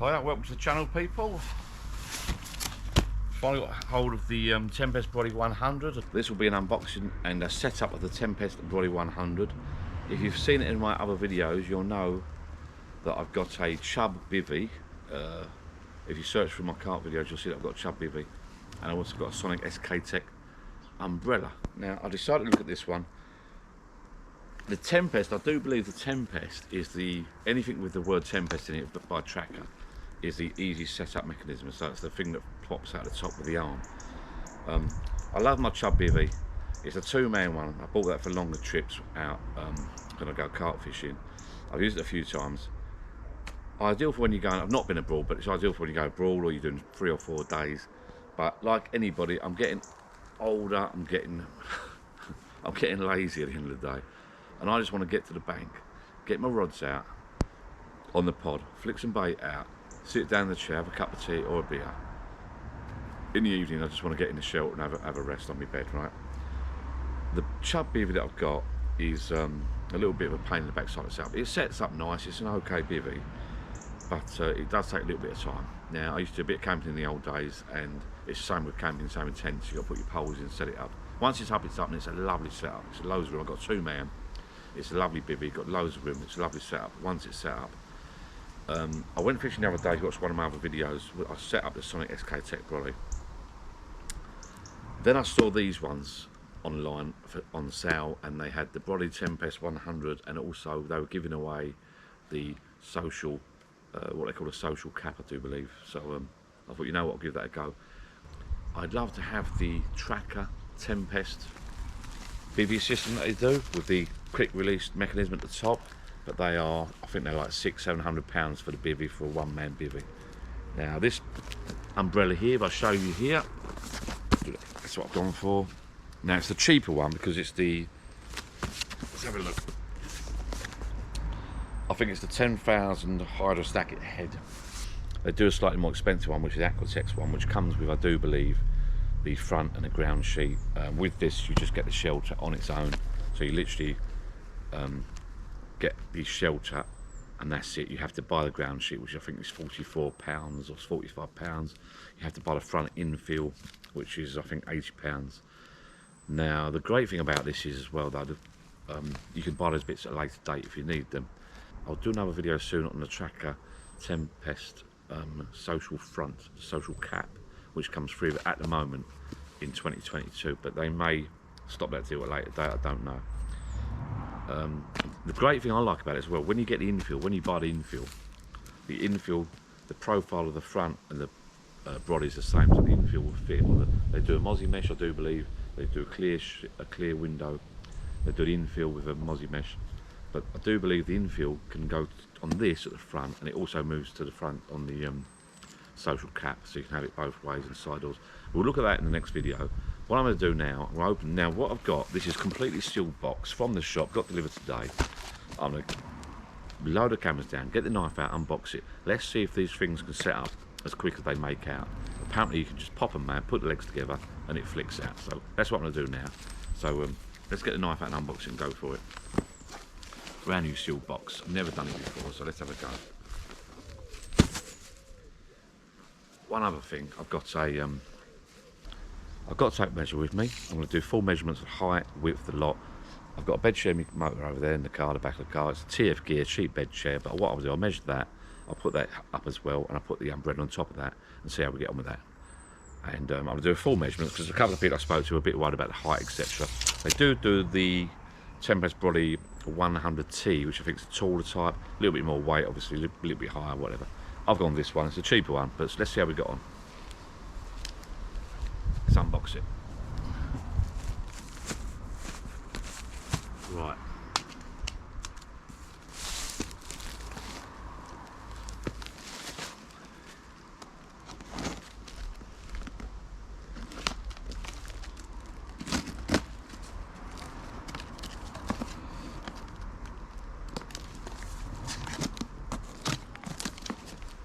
Hiya, welcome to the channel, people. Finally got hold of the Tempest Brolly 100. This will be an unboxing and a setup of the Tempest Brolly 100. If you've seen it in my other videos, you'll know that I've got a chub bivvy. If you search for my Carp videos, you'll see that I've got a chub bivvy, and I've also got a Sonic SK Tech umbrella. Now I decided to look at this one. The Tempest, I do believe the Tempest is the, anything with the word Tempest in it, but by Trakker, is the easy setup mechanism. So it's the thing that plops out the top of the arm. I love my chub bivvy. It's a two-man one. I bought that for longer trips out when I go carp fishing. I've used it a few times. Ideal for when you're going, I've not been abroad, but it's ideal for when you go abroad or you're doing 3 or 4 days. But like anybody, I'm getting older, I'm getting lazy at the end of the day. And I just want to get to the bank, get my rods out on the pod, flick some bait out, sit down in the chair, have a cup of tea or a beer. In the evening, I just want to get in the shelter and have a rest on my bed, right? The chub bivvy that I've got is a little bit of a pain in the backside itself. It sets up nice, it's an okay bivvy, but it does take a little bit of time. Now, I used to do a bit of camping in the old days, and it's the same with camping, same with tents. You've got to put your poles in, set it up. Once it's up, and it's a lovely setup. It's loads of room. I've got 2-man. It's a lovely bivvy, got loads of room, it's a lovely setup. Once it's set up, I went fishing the other day, you watched one of my other videos, I set up the Sonic SK Tech Brolly. Then I saw these ones online on sale, and they had the Brolly Tempest 100, and also they were giving away the social, what they call a social cap, I do believe. So I thought, you know what, I'll give that a go. I'd love to have the Trakker Tempest bivvy system that they do with the quick release mechanism at the top, but they are, I think they're like £600–700 for the bivvy, for a 1-man bivvy. Now this umbrella here, if I show you here, that's what I've gone for. Now it's the cheaper one because it's the, let's have a look, I think it's the 10,000 hydrostatic head. They do a slightly more expensive one, which is Aquatech's one, which comes with, I do believe, the front and the ground sheet. With this you just get the shelter on its own, so you literally get the shelter and that's it. You have to buy the ground sheet, which I think is £44 or £45. You have to buy the front infill, which is I think £80. Now the great thing about this is as well though, you can buy those bits at a later date if you need them. I'll do another video soon on the Trakker Tempest social front, social cap, which comes free at the moment in 2022, but they may stop that deal at a later date, I don't know. The great thing I like about it as well, when you get the infill, when you buy the infill, the profile of the front and the Brolly is the same, so the infill will fit. They do a mozzie mesh, I do believe. They do a clear window. They do the infill with a mozzie mesh, but I do believe the infill can go on this at the front, and it also moves to the front on the social cap, so you can have it both ways and side doors. We'll look at that in the next video. What I'm going to do now, I'm open now. What I've got, this is completely sealed box from the shop, got delivered today. I'm going to load the cameras down, get the knife out, unbox it. Let's see if these things can set up as quick as they make out. Apparently you can just pop them out, put the legs together, and it flicks out. So that's what I'm going to do now. So let's get the knife out and unbox it and go for it. Brand new sealed box. I've never done it before, so let's have a go. One other thing, I've got a tape measure with me. I'm going to do full measurements of height, width, the lot. I've got a bed chair motor over there in the car, the back of the car. It's a TF gear, cheap bed chair, but what I'll do, I'll measure that, I'll put that up as well, and I'll put the umbrella on top of that and see how we get on with that. And I'm going to do a full measurement because a couple of people I spoke to were a bit worried about the height, etc. They do the Tempest Brolly 100T, which I think is a taller type, a little bit more weight, obviously, a little bit higher, whatever. I've gone with this one, it's a cheaper one, but let's see how we got on. Let's unbox it. Right.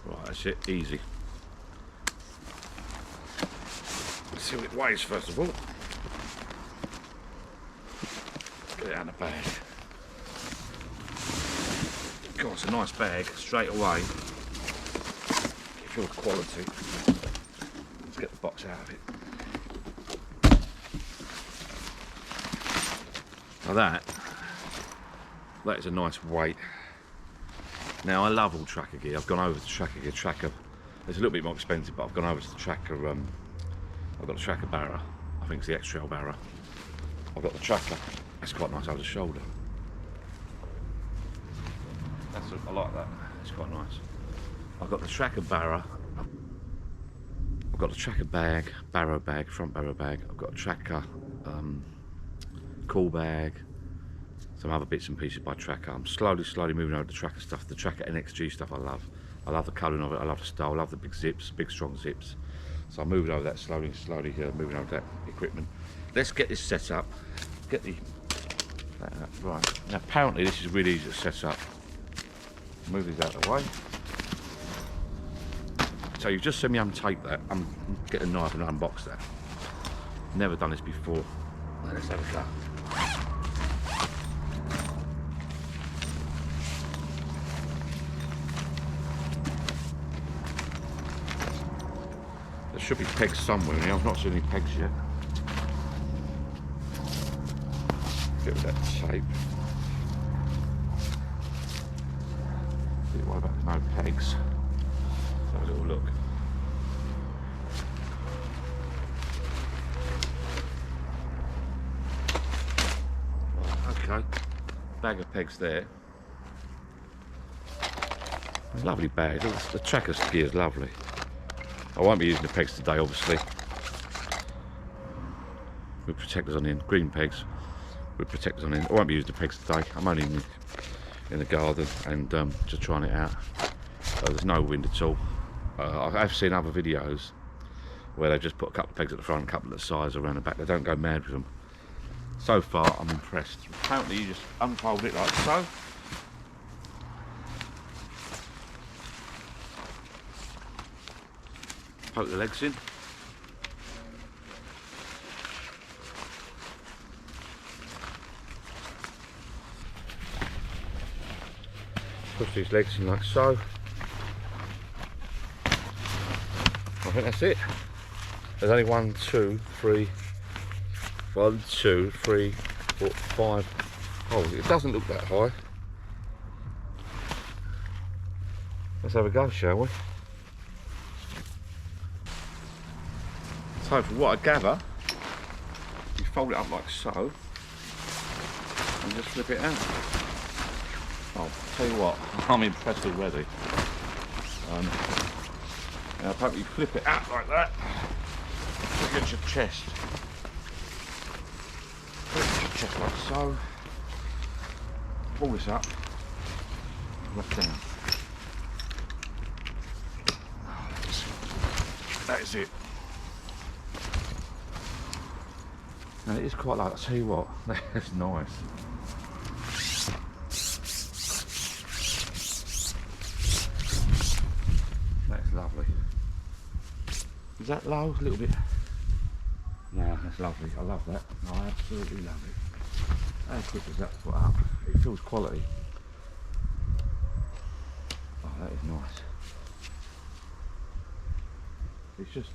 Right, that's it, easy. Let's see what it weighs first of all. Get it out of the bag. God, it's a nice bag straight away. feels quality. Let's get the box out of it. Now that is a nice weight. Now I love all Trakker gear. I've gone over to Trakker gear. Trakker, it's a little bit more expensive, but I've gone over to the Trakker. I've got the Trakker Barra. I think it's the X-Trail Barra. I've got the Trakker. That's quite nice over the shoulder. I like that. It's quite nice. I've got the Trakker Barra. I've got the Trakker bag, barrow bag, front barrow bag. I've got a Trakker cool bag. Some other bits and pieces by Trakker. I'm slowly moving over the Trakker stuff. The Trakker NXG stuff I love. I love the colouring of it. I love the style. I love the big zips, big strong zips. So I'm moving over that slowly moving over that equipment. Let's get this set up. Get the right. Now apparently this is really easy to set up. Move these out of the way. So you've just seen me untape that. I'm getting a knife and unbox that. Never done this before. Let's have a go. There should be pegs somewhere in here. I've not seen any pegs yet. Get rid of that tape. What about no pegs? Let's have a little look. Okay, bag of pegs there. Lovely bag. The Trakker gear is lovely. I won't be using the pegs today, obviously. With protectors on the end, green pegs with protectors on the end. I won't be using the pegs today. I'm only in the garden and just trying it out. There's no wind at all. I've seen other videos where they just put a couple of pegs at the front, a couple at the sides around the back. They don't go mad with them. So far, I'm impressed. Apparently, you just unfold it like so. Poke the legs in. Push these legs in like so. I think that's it. There's only 1, 2, 3, 1, 2, 3, 4, 5 holes. It doesn't look that high. Let's have a go, shall we? So from what I gather, you fold it up like so and just flip it out. I'll tell you what, I'm impressed already. Now apparently you flip it out like that to get your chest. Flip your chest like so. Pull this up, left down. That is it. Now it is quite light, I'll tell you what, that's nice. That's lovely. Is that low? A little bit? No, that's lovely. I love that. No, I absolutely love it. How quick is that to put up? It feels quality. Oh, that is nice. It's just,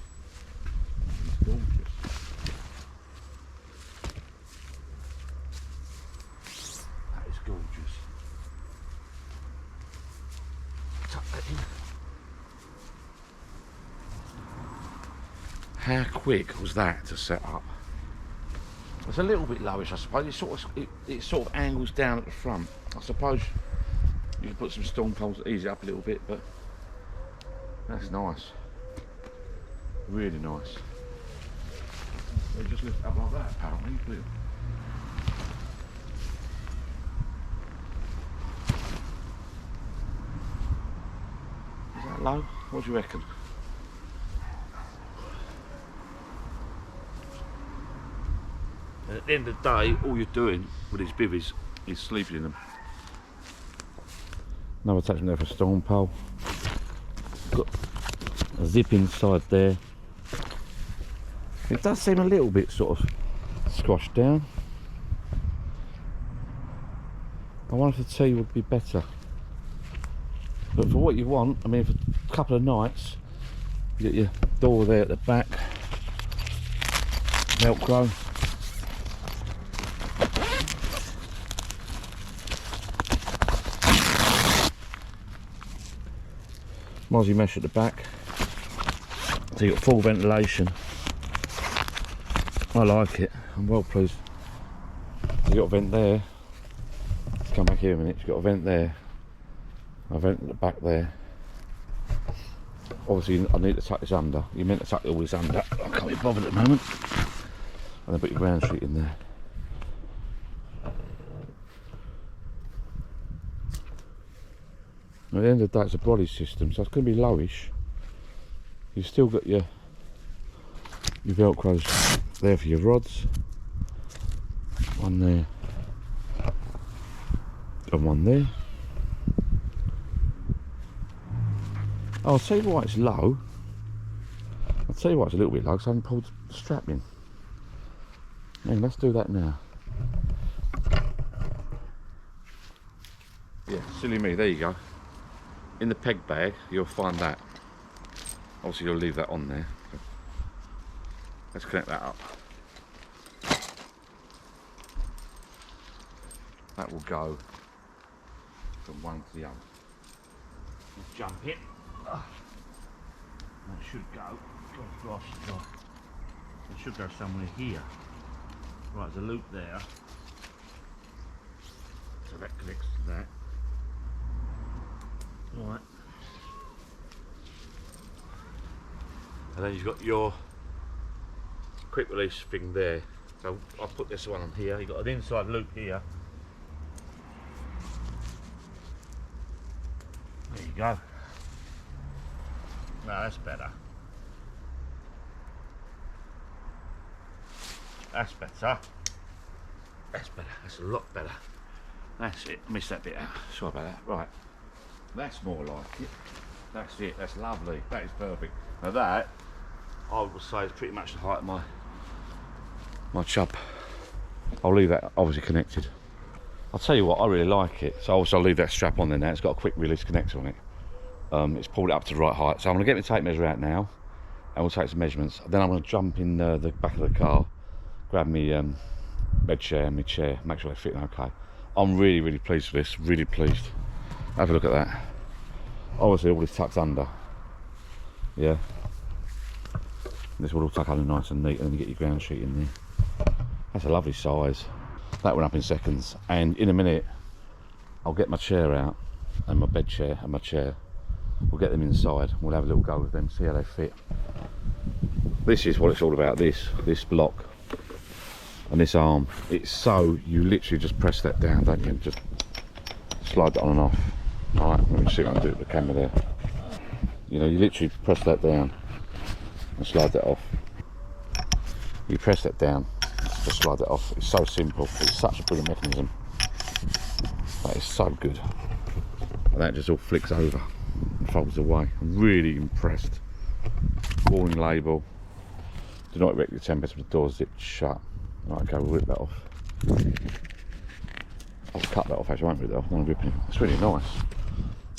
it's gorgeous. That is gorgeous. Tuck that in. How quick was that to set up? It's a little bit lowish, I suppose. It sort of angles down at the front. I suppose you can put some storm poles to ease it up a little bit, but that's nice. Really nice. They just lift it up like that, apparently. Is that low? What do you reckon? And at the end of the day, all you're doing with these bivvies is sleeping in them. Another attachment there for a storm pole. Got a zip inside there. It does seem a little bit sort of squashed down. I wonder if the tea would be better. But for what you want, I mean, for a couple of nights, You get your door there at the back, Velcro. Mozzie mesh at the back, so you've got full ventilation. I like it, I'm well pleased. You've got a vent there, let's come back here a minute, you've got a vent there, a vent at the back there. Obviously I need to tuck this under, you're meant to tuck all this under, I can't be bothered at the moment. And then put your ground sheet in there. At the end of the day it's a Brolly system, so it's going to be lowish. You've still got your Velcros there for your rods. One there. And one there. Oh, I'll tell you why it's low. I'll tell you why it's a little bit low, because I haven't pulled the strap in. Man, let's do that now. Yeah, silly me, there you go. In the peg bag, you'll find that. Obviously, you'll leave that on there. Let's connect that up. That will go from one to the other. Let's jump in. That should go. Gosh, it should go somewhere here. Right, there's a loop there. So that connects to that. Right. And then you've got your quick release thing there. So I'll put this one on here. You've got an inside loop here. There you go. No, that's better. That's better. That's better. That's a lot better. That's it. Missed that bit out. Sorry about that. Right. That's more like it. That's it. That's lovely. That is perfect. Now that, I would say, is pretty much the height of my chub. I'll leave that obviously connected. I'll tell you what, I really like it. So obviously I'll leave that strap on there now. It's got a quick release connector on it. It's pulled it up to the right height. So I'm going to get my tape measure out now, and we'll take some measurements. Then I'm going to jump in the back of the car, grab me bed chair and my chair, make sure they fit okay. I'm really, really pleased with this. Really pleased. Have a look at that. Obviously all this tucks under. Yeah. This will all tuck under nice and neat, and then you get your ground sheet in there. That's a lovely size. That went up in seconds, and in a minute I'll get my chair out, and my bed chair and my chair. We'll get them inside, we'll have a little go with them, see how they fit. This is what it's all about, this block and this arm. It's so, you literally just press that down, don't you? Just slide that on and off. Alright, let me see what I can do with the camera there. You know, you literally press that down and slide that off. You press that down, just slide that off. It's so simple, it's such a brilliant mechanism. That is so good. And that just all flicks over and folds away. I'm really impressed. Warning label. Do not erect your Tempest with the door zipped shut. Right, okay, we'll rip that off. I'll cut that off actually, I won't rip that off, I'm ripping it. It's really nice.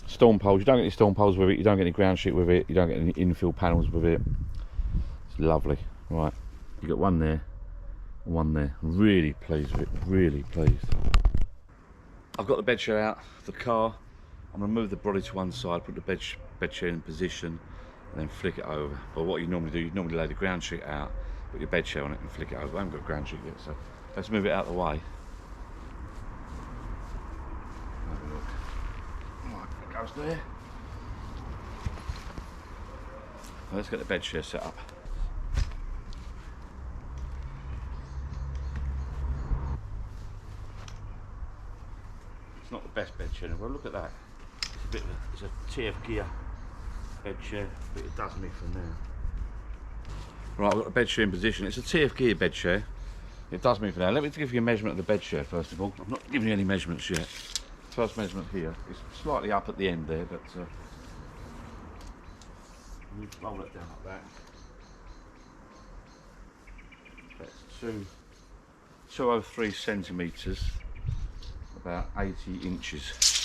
Storm poles, you don't get any storm poles with it, you don't get any ground sheet with it, you don't get any infill panels with it. It's lovely. Right, you got one there and one there. I'm really pleased with it, really pleased. I've got the bed chair out of the car. I'm going to move the Brolly to one side, put the bed chair in position, and then flick it over. But what you normally do, you normally lay the ground sheet out, put your bed chair on it and flick it over. I haven't got a ground sheet yet, so let's move it out of the way. Have a look. Right, it goes there. Now let's get the bed chair set up. It's not the best bed chair, well look at that. It's a TF gear bed chair, but it does me from there. Right, I've got the bed chair in position. It's a TF gear bed chair. It does me for now. Let me give you a measurement of the bed chair first of all. I'm not giving you any measurements yet. First measurement here. It's slightly up at the end there, but we'll roll it down like that. That's 203 centimetres, about 80 inches.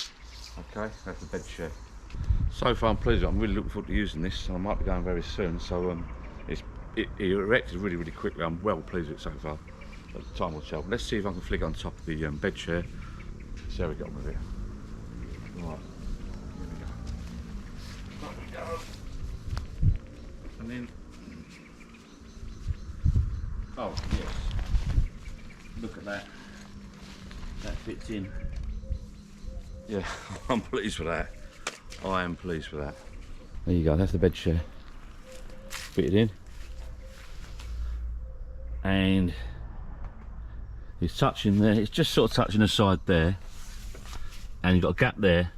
Okay, that's the bed chair. So far I'm pleased. I'm really looking forward to using this, and I might be going very soon. So it erected really, really quickly. I'm well pleased with it so far. But the time will tell. Let's see if I can flick it on top of the bed chair. See how we get on with it. Right, here we go. And then, oh yes, look at that. That fits in. Yeah, I'm pleased with that. I am pleased with that. There you go, that's the bed chair. Fitted in. And it's touching there, it's just sort of touching the side there. And you've got a gap there.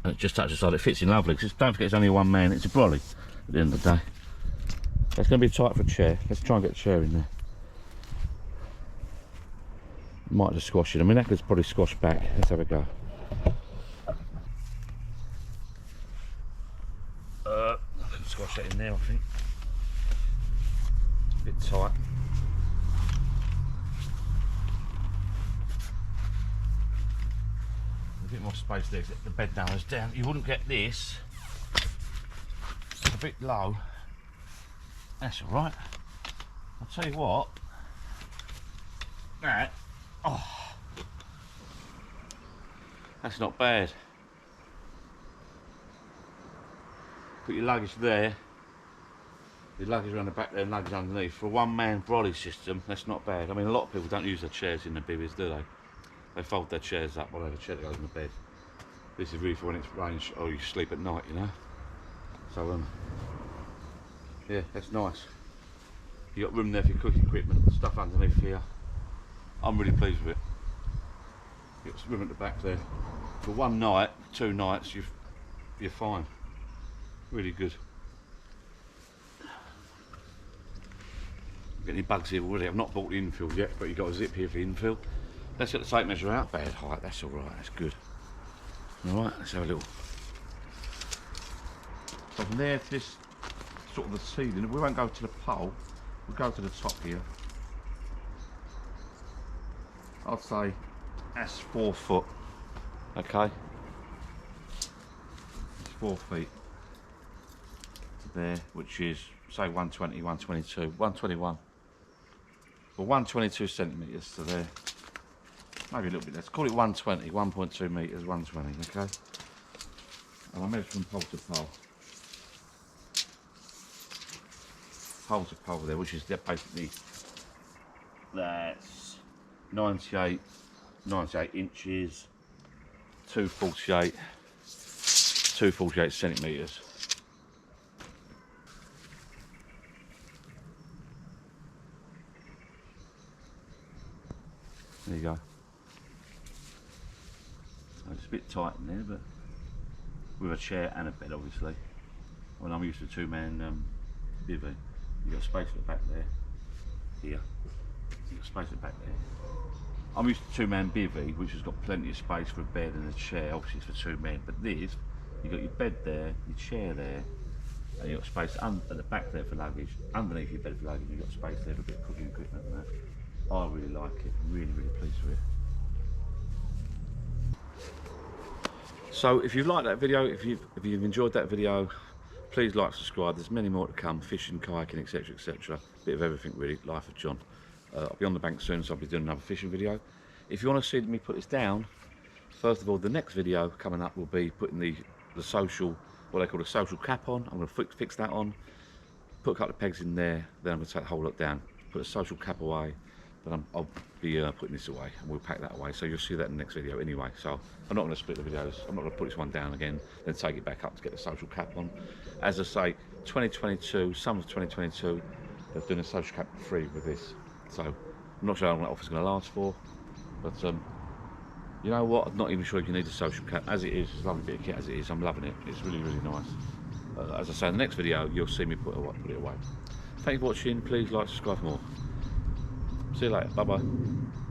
And it just touches the side, it fits in lovely. Because don't forget it's only a one man, it's a brolly at the end of the day. That's going to be tight for a chair. Let's try and get the chair in there. Might just squash it. I mean, that could probably squash back. Let's have a go. I can squash that in there, I think. It's a bit tight. A bit more space there to get the bed narrows down. You wouldn't get this. It's a bit low. That's alright. I'll tell you what. That. Oh. That's not bad. Put your luggage there. Your luggage around the back there and luggage underneath. For a one-man brolly system, that's not bad. I mean, a lot of people don't use their chairs in the bivvies, do they? They fold their chairs up while they have a chair that goes in the bed. This is really for when it's raining or you sleep at night, you know. So yeah, that's nice. You got room there for your cooking equipment, stuff underneath here. I'm really pleased with it. You got room at the back there. For one night, 2 nights, you're fine. Really good. Get any bugs here already? I've not bought the infill yet, but you've got a zip here for infill. Let's get the tape measure out. Bed height, that's alright, that's good. Alright, let's have a little. So from there to this sort of the ceiling, we won't go to the pole, we'll go to the top here. I'd say that's 4 foot, okay? It's 4 feet to there, which is say 120, 122, 121. Well, 122 centimetres to there. Maybe a little bit less. Call it 120, 1.2 metres, 120, okay? And I measure from pole to pole. Pole to pole there, which is basically, that's 98 inches, 248 centimetres. There you go. It's a bit tight in there, but with a chair and a bed, obviously. When I'm used to a 2-man bivvy, you've got space at the back there. Here, you've got space at the back there. I'm used to 2-man bivvy, which has got plenty of space for a bed and a chair. Obviously, it's for 2 men. But this, you've got your bed there, your chair there, and you've got space at the back there for luggage. Underneath your bed for luggage, you've got space there for a bit of cooking equipment and that. I really like it. Really, really pleased with it. So if you've liked that video, if you've enjoyed that video, please like, subscribe. There's many more to come, fishing, kayaking, etc, etc. Bit of everything really, life of John. I'll be on the bank soon, so I'll be doing another fishing video. If you want to see me put this down, first of all, the next video coming up will be putting the social, what they call a social cap on. I'm going to fix that on, put a couple of pegs in there, then I'm going to take the whole lot down, put a social cap away, then I'll be putting this away, and we'll pack that away, so you'll see that in the next video anyway. So I'm not going to split the videos, I'm not going to put this one down again, then take it back up to get the social cap on. As I say, 2022, summer of 2022, they're doing a social cap free with this. So I'm not sure how long that offer's going to last for, but you know what, I'm not even sure if you need a social cap. As it is, it's a lovely bit of kit as it is, I'm loving it, it's really, really nice. As I say, in the next video, you'll see me put it away. Thanks for watching, please like, subscribe for more. See you later, bye bye.